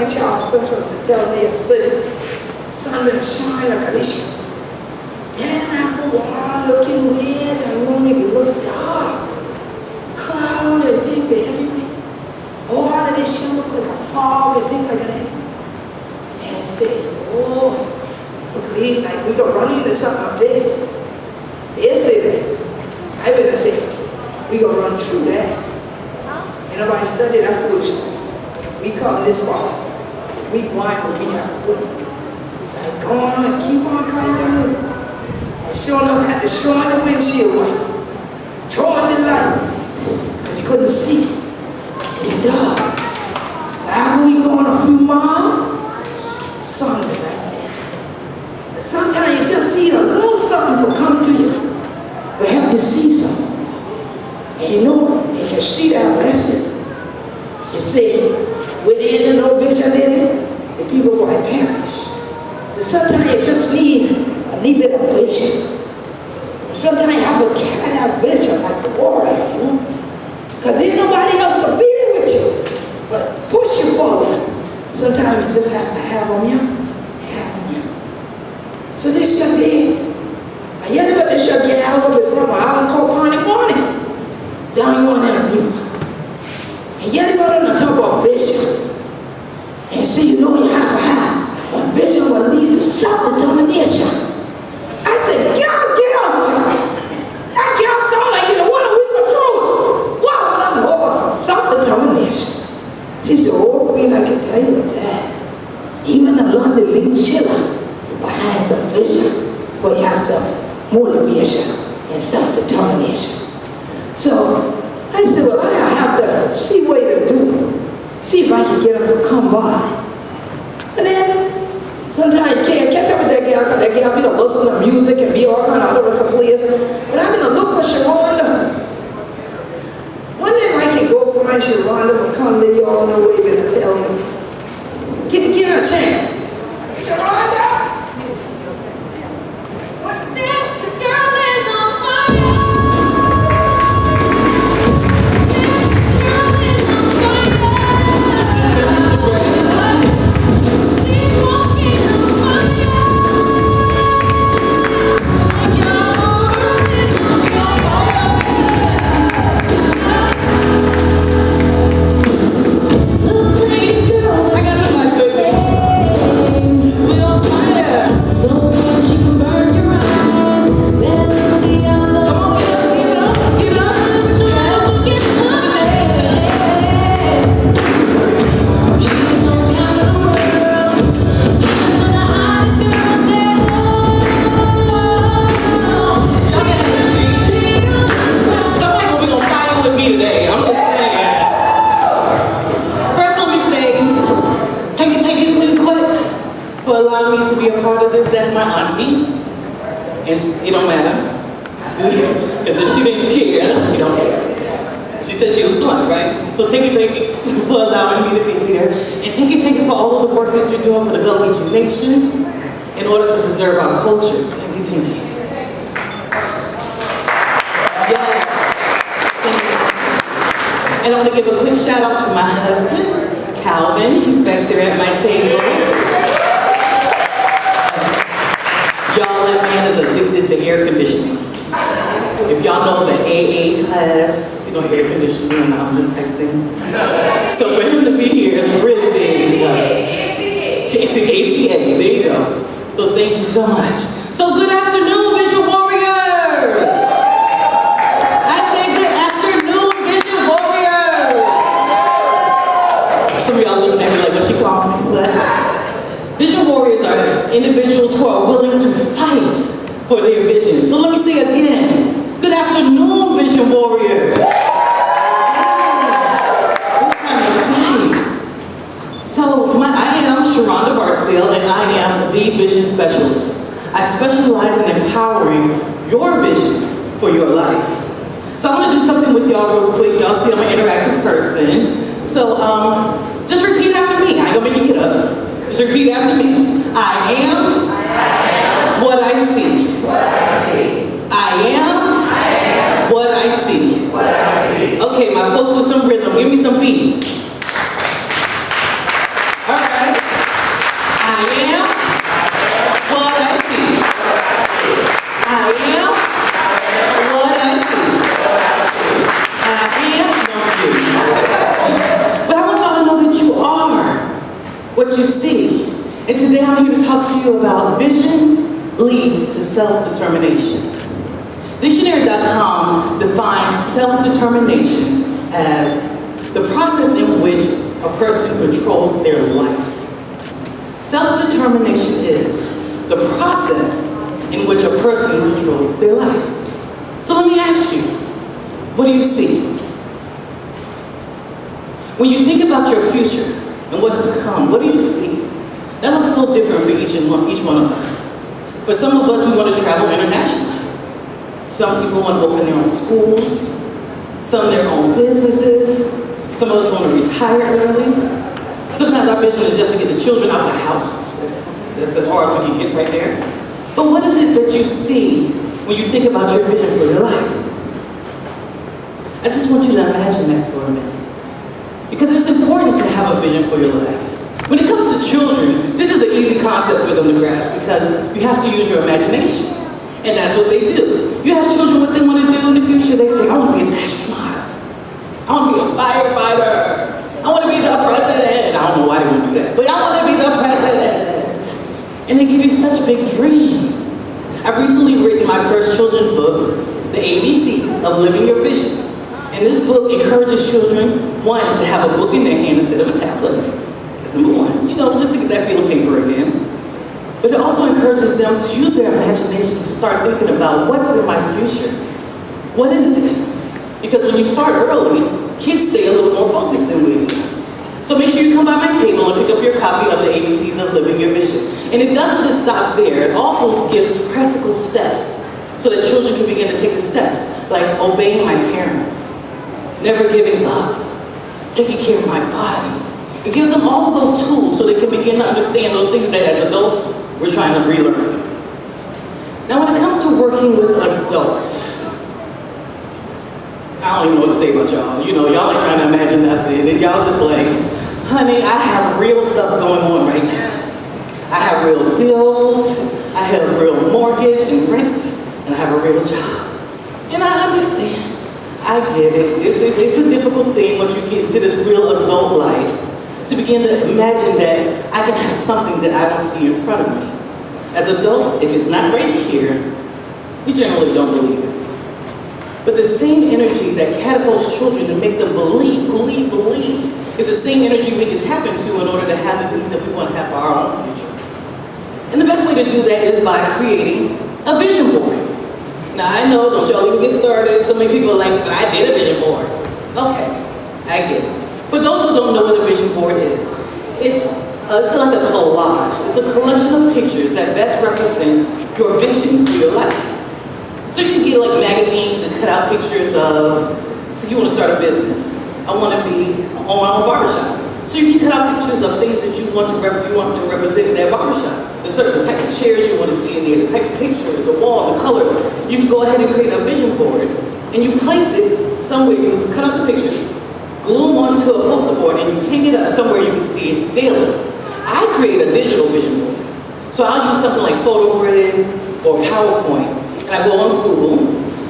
St. Charles Specialist and tell me a split. Sun will shine like a issue. Then after a while, looking weird, I won't even look dark. Cloud and things be everywhere. All of this shit look like a fog and things like that. And I said, oh, look like we gonna run into something up there. They say that. I better think we gonna run through that. Ain't nobody study that foolishness. We come this far. If we blind, but we have to put it. So I go on and keep on coming down. And sure enough, I had to shine the windshield light. Turn the lights. Because you couldn't see in the dark. After we gone a few miles, sun is right there. But sometimes you just need a little something to come to you to help you see something. And you know, you can see that blessing. You see, within the no vision in it, the people will perish. So sometimes you just need a little bit of vision. Sometimes you have to carry that vision like the water, you know? Because ain't nobody else can be there with you, but push you forward. Sometimes you just have to have them young. So this young man, I yet about this young gal over from Island called Pawnee Warning. Down you on that view. And yet about on the top of vision. And see, you know you have to have a vision will lead to self-determination. I said, y'all get up, y'all. That y'all sound like you the one we control. Wow, I'm over some self-determination. She said, oh, Queen, I can tell you that. Even the London Lee Schiller behind some vision for yourself, motivation and self-determination. So I said, well, I have to see what to do. See if I can get them to come by. And then sometimes you can't catch up with that gal, because that gal be to listen to music and be all kind of other some place. But I'm going to look for Sharonda. One day I can go find Sharonda and come let y'all know what you're going to tell me. Give her a chance. Sharonda! And I want to give a quick shout out to my husband, Calvin. He's back there at my table. Y'all, that man is addicted to air conditioning. If y'all know the AA class, you know, air conditioning and this type of thing. So for him to be here is really big. ACA, there you go. So thank you so much. So good afternoon, Vision Warriors. I say good afternoon, Vision Warriors. Some of y'all looking at me like, what she called me? What? Vision Warriors are individuals who are willing to fight for their vision. So let me say again, good afternoon, Vision Warriors. I am Sharonda Barksdale, and I am the Vision Specialist. I specialize in empowering your vision for your life. So I want to do something with y'all real quick. Y'all see I'm an interactive person. So just repeat after me. I ain't gonna make you get up. Just repeat after me. I am what I see. I am what I see. Okay, my folks with some rhythm, give me some beat. All right. self-determination. Dictionary.com defines self-determination as the process in which a person controls their life. Self-determination is the process in which a person controls their life. So let me ask you, what do you see? When you think about your future and what's to come, what do you see? That looks so different for each one of us. For some of us, we want to travel internationally. Some people want to open their own schools, some their own businesses, some of us want to retire early. Sometimes our vision is just to get the children out of the house. That's as far as we can get right there. But what is it that you see when you think about your vision for your life? I just want you to imagine that for a minute. Because it's important to have a vision for your life. When it comes to children, this is an easy concept for them to grasp because you have to use your imagination. And that's what they do. You ask children what they want to do in the future, they say, I want to be an astronaut. I want to be a firefighter. I want to be the president. I don't know why they want to do that, but I want to be the president. And they give you such big dreams. I've recently written my first children's book, The ABCs of Living Your Vision. And this book encourages children, one, to have a book in their hand instead of a tablet. That's number one. Just to get that feel of paper again. But it also encourages them to use their imaginations to start thinking about what's in my future. What is it? Because when you start early, kids stay a little more focused than we do. So make sure you come by my table and pick up your copy of the ABCs of Living Your Vision. And it doesn't just stop there. It also gives practical steps so that children can begin to take the steps, like obeying my parents, never giving up, taking care of my body. It gives them all of those tools so they can begin to understand those things that as adults, we're trying to relearn. Now when it comes to working with adults, I don't even know what to say about y'all. Y'all are trying to imagine nothing. And y'all just like, honey, I have real stuff going on right now. I have real bills, I have real mortgage and rent, and I have a real job. And I understand. I get it. It's a difficult thing once you get into this real adult life to begin to imagine that I can have something that I don't see in front of me. As adults, if it's not right here, we generally don't believe it. But the same energy that catapults children to make them believe, is the same energy we can tap into in order to have the things that we want to have for our own future. And the best way to do that is by creating a vision board. Now I know, don't y'all even get started. So many people are like, I did a vision board. Okay, I get it. For those who don't know what a vision board is, it's like a collage. It's a collection of pictures that best represent your vision for your life. So you can get like magazines and cut out pictures of, so you want to start a business. I want to own a barbershop. So you can cut out pictures of things that you want to represent in that barbershop. The type of chairs you want to see in there, the type of pictures, the wall, the colors. You can go ahead and create a vision board and you place it somewhere. You cut out the pictures, glue them onto a poster board, and you hang it up somewhere you can see it daily. I create a digital vision board. So I'll use something like PhotoGrid or PowerPoint. And I go on Google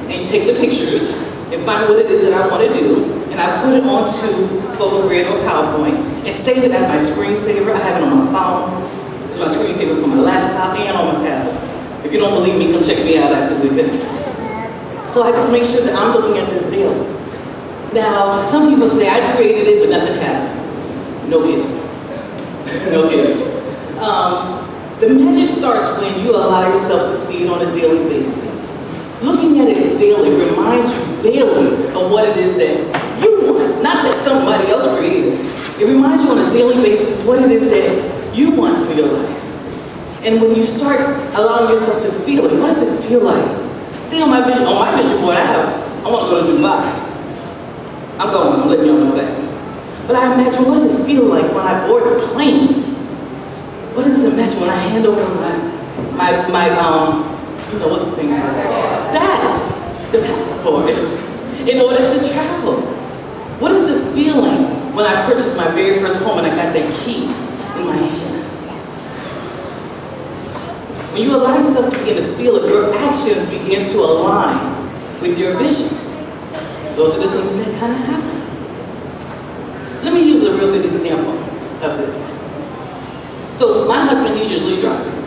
and take the pictures and find what it is that I want to do. And I put it onto PhotoGrid or PowerPoint and save it as my screensaver. I have it on my phone. It's my screensaver for my laptop and on my tablet. If you don't believe me, come check me out after we finish. So I just make sure that I'm looking at this daily. Now, some people say I created it, but nothing happened. No kidding. No kidding. The magic starts when you allow yourself to see it on a daily basis. Looking at it daily reminds you daily of what it is that you want, not that somebody else created. It reminds you on a daily basis what it is that you want for your life. And when you start allowing yourself to feel it, what does it feel like? See, on my vision board, I want to go to Dubai. I'm letting y'all know that. But I imagine, what does it feel like when I board the plane? What does it imagine when I hand over what's the thing? The passport, in order to travel. What is the feeling when I purchased my very first home and I got that key in my hand? When you allow yourself to begin to feel it, your actions begin to align with your vision. Those are the things that kind of happen. Let me use a real good example of this. So my husband, he's usually driving.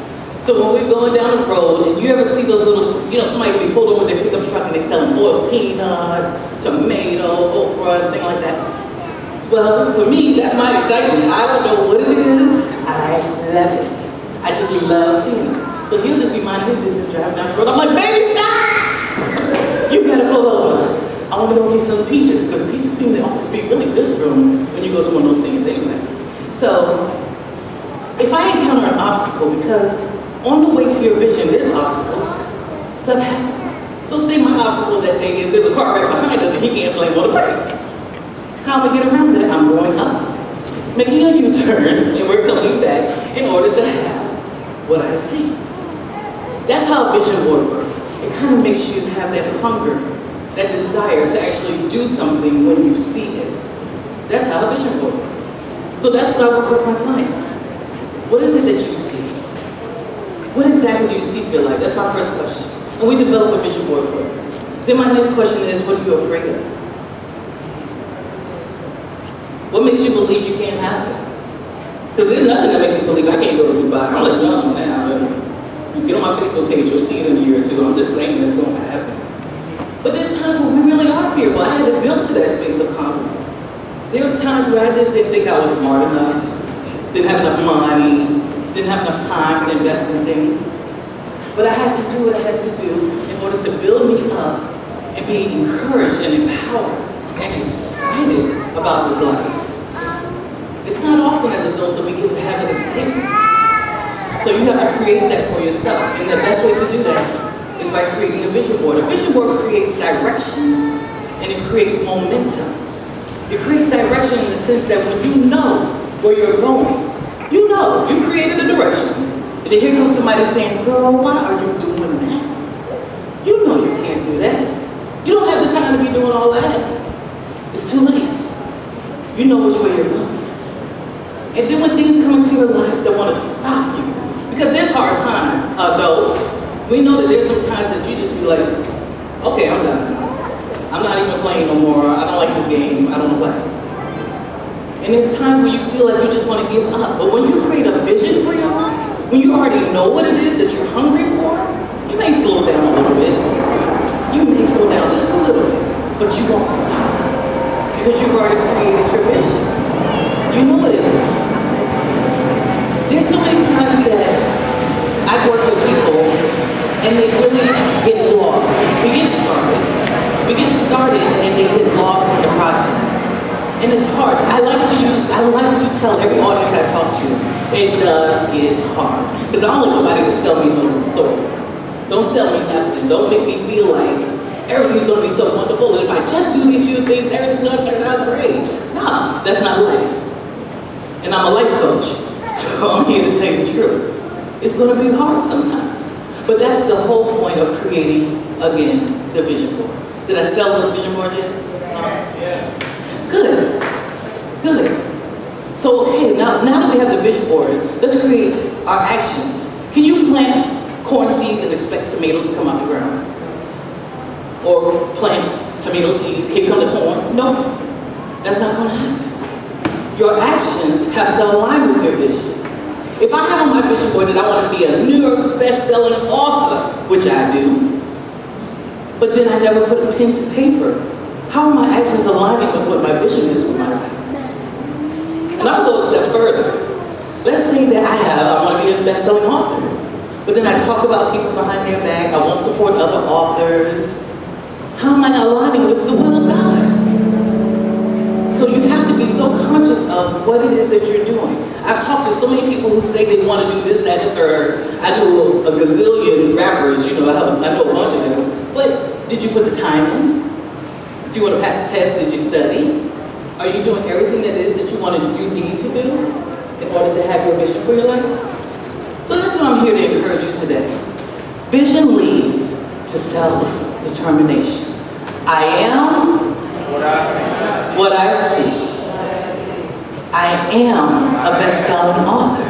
So when we're going down the road, and you ever see those little, somebody be pulled over with their pickup truck and they selling boiled peanuts, tomatoes, okra, and things like that. Well, for me, that's my excitement. I don't know what it is. I love it. I just love seeing it. So he'll just be minding his business driving down the road. I'm like, baby, stop! You gotta pull over. I want to go get some peaches, because peaches seem to always be really good for them when you go to one of those things anyway. So, if I encounter an obstacle, because on the way to your vision, there's obstacles, stuff happens. So say my obstacle that day is there's a car right behind us and he can't slam on the brakes. How am I get around that? I'm going up, making a U-turn, and we're coming back in order to have what I see. That's how a vision board works. It kind of makes you have that hunger, that desire to actually do something when you see it. That's how a vision board works. So that's what I work with my clients. What is it that you see? What exactly do you see for your life? That's my first question. And we develop a vision board for it. Then my next question is, what are you afraid of? What makes you believe you can't have it? Because there's nothing that makes me believe I can't go to Dubai. I'm letting y'all know now. You get on my Facebook page, you'll see it in a year or two. I'm just saying it's going to happen. But there's times when we really are fearful. I had to build to that space of confidence. There was times where I just didn't think I was smart enough, didn't have enough money, didn't have enough time to invest in things. But I had to do what I had to do in order to build me up and be encouraged and empowered and excited about this life. It's not often as adults that we get to have an excitement. So you have to create that for yourself. And the best way to do that is by creating a vision board. A vision board creates direction and it creates momentum. It creates direction in the sense that when you know where you're going, you know, you created a direction. And then here comes somebody saying, girl, why are you doing that? You know you can't do that. You don't have the time to be doing all that. It's too late. You know which way you're going. And then when things come into your life that want to stop you, because there's hard times, adults, we know that there's some times that you just be like, okay, I'm done. I'm not even playing no more. I don't like this game. I don't play. And there's times where you feel like you just want to give up. But when you create a vision for your life, when you already know what it is that you're hungry for, you may slow down a little bit. You may slow down just a little bit, but you won't stop because you've already created your vision. You know what it is. There's so many times that I work with people and they really get lost. We get started and they get lost in the process. And it's hard. I like to tell every audience I talk to, it does get hard. Because I don't want nobody to sell me no story. Don't sell me nothing. Don't make me feel like everything's going to be so wonderful. And if I just do these few things, everything's going to turn out great. No, that's not life. And I'm a life coach. So I'm here to tell you the truth. It's going to be hard sometimes. But that's the whole point of creating, again, the vision board. Did I sell the vision board yet? Yes. Good. So, okay, now that we have the vision board, let's create our actions. Can you plant corn seeds and expect tomatoes to come out the ground? Or plant tomato seeds, here come the corn? No, that's not going to happen. Your actions have to align with your vision. If I have on my vision board that I want to be a New York best-selling author, which I do, but then I never put a pen to paper, how are my actions aligning with what my vision is for my life? And I'll go a step further. Let's say that I want to be a best-selling author, but then I talk about people behind their back, I won't support other authors. How am I aligning with the will of God? So you have to be so conscious of what it is that you're doing. I've talked to so many people who say they want to do this, that, and the third. I know a gazillion rappers, I know a bunch of them. But did you put the time in? If you want to pass the test, did you study? Are you doing everything that it is that you need to do in order to have your vision for your life? So that's what I'm here to encourage you today. Vision leads to self-determination. I am what I see. I am a best-selling author.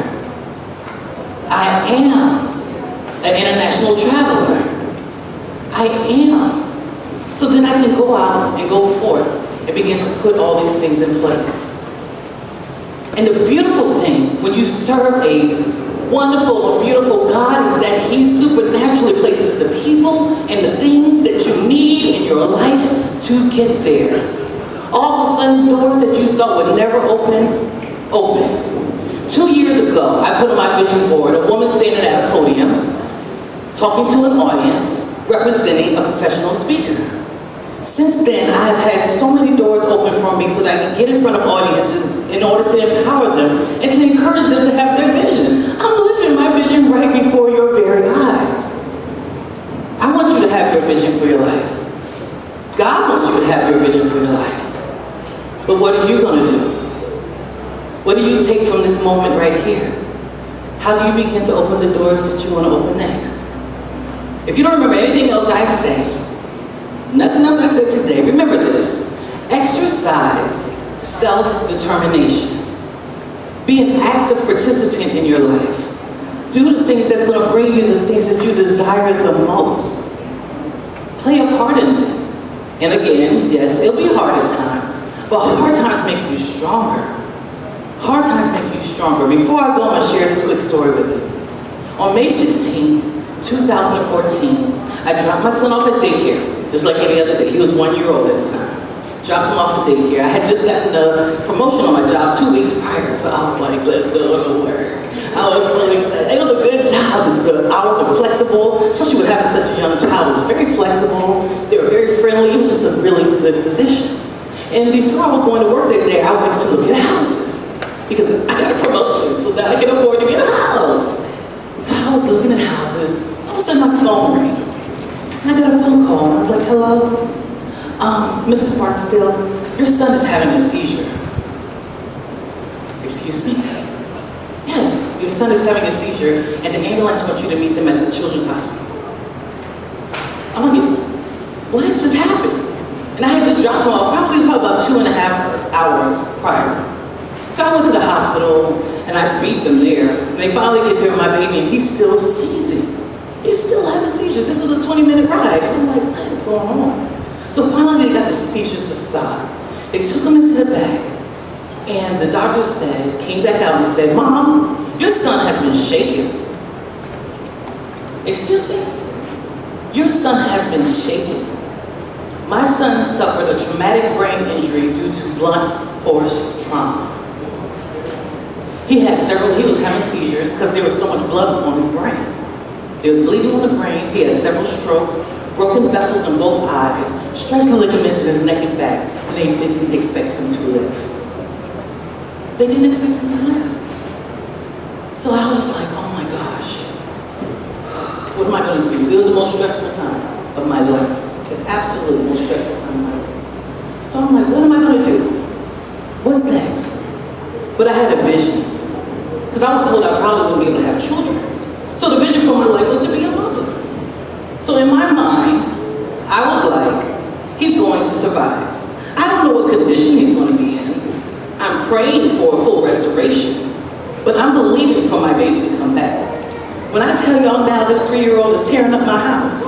I am an international traveler. I am. So then I can go out and go forth and begin to put all these things in place. And the beautiful thing, when you serve a wonderful and beautiful God is that He supernaturally places the people and the things that you need in your life to get there. All of a sudden, doors that you thought would never open. 2 years ago, I put on my vision board a woman standing at a podium talking to an audience representing a professional speaker. Since then, I have had so many doors open for me so that I can get in front of audiences in order to empower them and to encourage them to have their vision. I'm living my vision right before your very eyes. I want you to have your vision for your life. God wants you to have your vision for your life. But what are you going to do? What do you take from this moment right here? How do you begin to open the doors that you want to open next? If you don't remember anything else I've said, nothing else I said today, remember this. Exercise self-determination. Be an active participant in your life. Do the things that's going to bring you the things that you desire the most. Play a part in that. And again, yes, it'll be hard at times, but hard times make you stronger. Hard times make you stronger. Before I go, I'm going to share this quick story with you. On May 16, 2014, I dropped my son off at daycare, just like any other day. He was 1 year old at the time. Dropped him off at daycare. I had just gotten a promotion on my job 2 weeks prior, so I was like, let's go to work. I was so excited. It was a good job. The hours were flexible, especially with having such a young child. It was very flexible. They were very friendly. It was just a really good position. And before I was going to work that day, I went to look at houses because I got a promotion so that I could afford to get a house. So I was looking at houses. All of a sudden my phone rang. And I got a phone call and I was like, hello? Mrs. Barksdale, your son is having a seizure. Excuse me? Yes, your son is having a seizure and the ambulance wants you to meet them at the children's hospital. I'm like, what just happened? And I had just dropped him off probably about 2.5 hours prior. So I went to the hospital and I beat them there. And they finally get there with my baby and he's still seizing. He's still having seizures. This was a 20-minute ride. And I'm like, what is going on? So finally they got the seizures to stop. They took him into the back and the doctor said, came back out and said, Mom, your son has been shaken. Excuse me? Your son has been shaken. My son suffered a traumatic brain injury due to blunt force trauma. He was having seizures because there was so much blood on his brain. There was bleeding on the brain, he had several strokes, broken vessels in both eyes, stretched ligaments in his neck and back, and they didn't expect him to live. They didn't expect him to live. So I was like, oh my gosh, what am I going to do? It was the most stressful time of my life. The absolute most stressful time of my life. So I'm like, what am I going to do? What's next? But I had a vision. Because I was told I probably wouldn't be able to have children. So the vision for my life was to be a mother. So in my mind, I was like, he's going to survive. I don't know what condition he's going to be in. I'm praying for a full restoration. But I'm believing for my baby to come back. When I tell y'all now this 3-year-old is tearing up my house.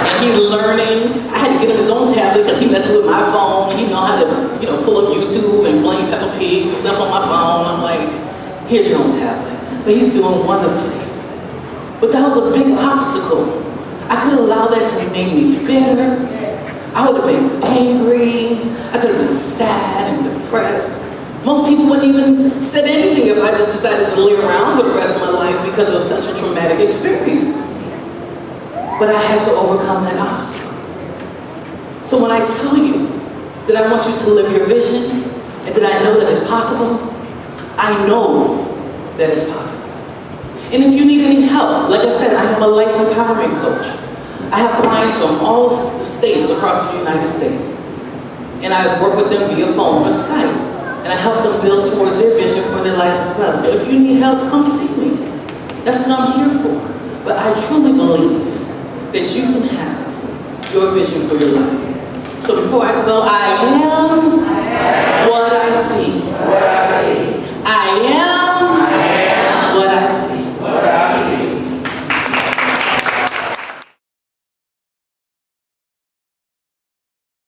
And he's learning. I had to get him his own tablet because he messes with my phone. He know how to, pull up YouTube and play Peppa Pig and stuff on my phone. I'm like, here's your own tablet. But he's doing wonderfully. But that was a big obstacle. I could allow that to make me bitter. I would have been angry. I could have been sad and depressed. Most people wouldn't even said anything if I just decided to lay around for the rest of my life because it was such a traumatic experience. But I had to overcome that obstacle. So when I tell you that I want you to live your vision and that I know that it's possible, I know that it's possible. And if you need any help, like I said, I am a life empowerment coach. I have clients from all the states across the United States. And I work with them via phone or Skype. And I help them build towards their vision for their life as well. So if you need help, come see me. That's what I'm here for. But I truly believe that you can have your vision for your life. So before I go, I am